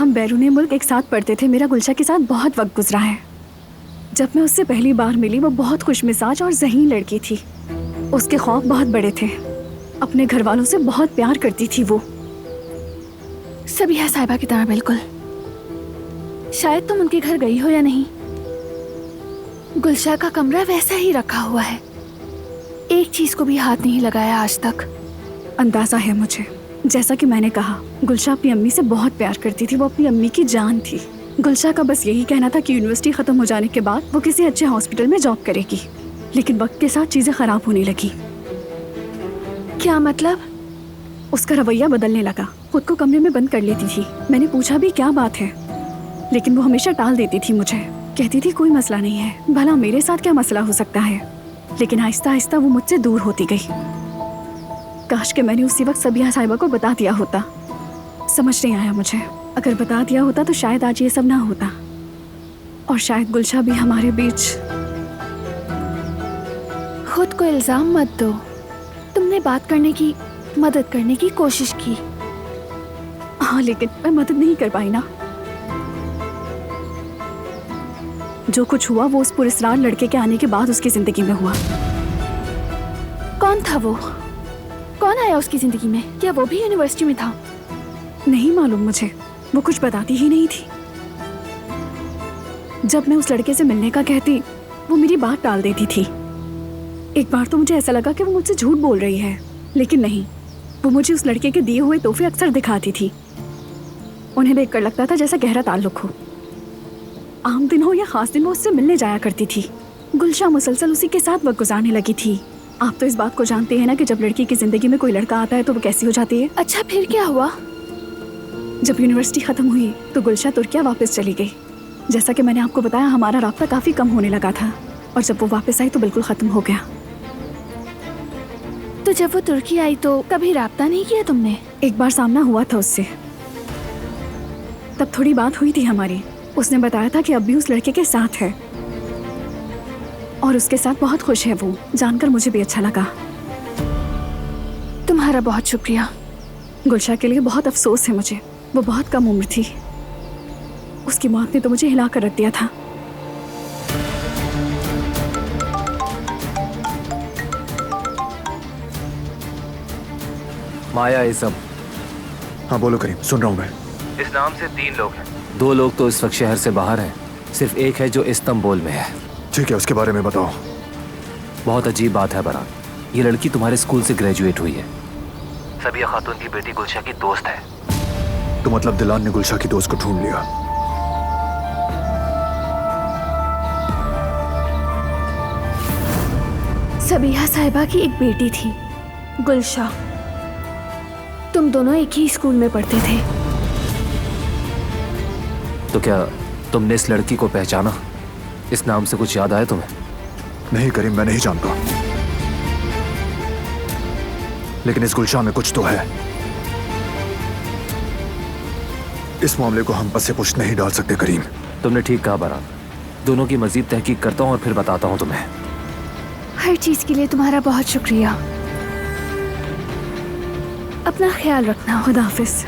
हम बैरून मुल्क एक साथ पढ़ते थे। मेरा गुलशा के साथ बहुत वक्त गुजरा है। जब मैं उससे पहली बार मिली वो बहुत खुशमिजाज और ज़हीन लड़की थी। उसके ख्वाब बहुत बड़े थे। अपने घर वालों से बहुत प्यार करती थी वो। सबिहा साहिबा की तरह बिल्कुल। शायद तुम उनके घर गई हो या नहीं। गुलशा का कमरा वैसा ही रखा हुआ है, एक चीज को भी हाथ नहीं लगाया आज तक। अंदाजा है मुझे। जैसा कि मैंने कहा, गुलशा अपनी अम्मी से बहुत प्यार करती थी। वो अपनी अम्मी की जान थी। गुलशा का बस यही कहना था कि यूनिवर्सिटी खत्म हो जाने के बाद वो किसी अच्छे हॉस्पिटल में जॉब करेगी। लेकिन वक्त के साथ चीजें खराब होने लगी। क्या मतलब? उसका रवैया बदलने लगा। खुद को कमरे में बंद कर लेती थी। मैंने पूछा भी क्या बात है, लेकिन वो हमेशा टाल देती थी मुझे। कहती थी कोई मसला नहीं है, भला मेरे साथ क्या मसला हो सकता है। लेकिन आहिस्ता आहिस्ता वो मुझसे दूर होती गई। काश कि मैंने उसी वक्त सबिहा साहिबा को बता दिया होता। समझ नहीं आया मुझे। अगर बता दिया होता तो शायद आज ये सब ना होता, और शायद गुलशा भी हमारे बीच। खुद को इल्जाम मत दो। तुमने बात करने की, मदद करने की कोशिश की। हाँ, लेकिन मैं मदद नहीं कर पाई ना। जो कुछ हुआ वो उस पुरस्कार लड़के के आने के बाद उसकी जिंदगी में हुआ। कौन था वो? कौन आया उसकी जिंदगी में? क्या वो भी यूनिवर्सिटी में था? नहीं मालूम मुझे। वो कुछ बताती ही नहीं थी। जब मैं उस लड़के से मिलने का कहती, वो मेरी बात टाल देती थी। एक बार तो मुझे ऐसा लगा कि वो मुझसे झूठ बोल रही है, लेकिन नहीं। वो मुझे उस लड़के के दिए हुए तोहफे अक्सर दिखाती थी। उन्हें देखकर लगता था जैसा गहरा ताल्लुक हो। आम दिन हो या खास दिन, वो उससे मिलने जाया करती थी। गुलशा मुसलसल उसी के साथ वक्त गुजारने लगी थी। आप तो इस बात को जानते हैं ना कि जब लड़की की जिंदगी में कोई लड़का आता है तो वो कैसी हो जाती है। अच्छा, फिर क्या हुआ? जब यूनिवर्सिटी खत्म हुई तो गुलशा तुर्किया वापस चली गई। जैसा कि मैंने आपको बताया, हमारा राब्ता काफी कम होने लगा था, और जब वो वापस आई तो बिल्कुल खत्म हो गया। तो जब वो तुर्की आई तो कभी राब्ता नहीं किया तुमने? एक बार सामना हुआ था उससे, तब थोड़ी बात हुई थी हमारी। उसने बताया था कि अब भी उस लड़के के साथ है और उसके साथ बहुत खुश है। वो जानकर मुझे भी अच्छा लगा। तुम्हारा बहुत शुक्रिया। गुलशा के लिए बहुत अफसोस है मुझे। वो बहुत कम उम्र थी। उसकी मौत ने तो मुझे हिला कर रख दिया था। माया, ये सब। हाँ बोलो करीम, सुन रहा हूँ मैं। इस नाम से 3 लोग हैं। 2 लोग तो इस वक्त शहर से बाहर हैं। सिर्फ एक है जो इस्तांबुल में है। ठीक है, उसके बारे में बताओ। बहुत अजीब बात है बरान, ये लड़की तुम्हारे स्कूल से ग्रेजुएट हुई है। सबिया खातून की बेटी गुलशा की दोस्त है। तो मतलब दिलान ने गुलशा की दोस्त को ढूंढ लिया। सबिहा साहिबा की एक बेटी थी, गुलशा। तुम दोनों एक ही स्कूल में पढ़ते थे। तो क्या तुमने इस लड़की को पहचाना? इस नाम से कुछ याद आया तुम्हें? नहीं करीम, मैं नहीं जानता, लेकिन इस गुलशा में कुछ तो है। इस मामले को हम पसे पुष्ट नहीं डाल सकते करीम। तुमने ठीक कहा बरान। दोनों की मजीद तहकीक करता हूँ और फिर बताता हूँ तुम्हें। हर चीज के लिए तुम्हारा बहुत शुक्रिया। अपना ख्याल रखना। खुदा हाफिज।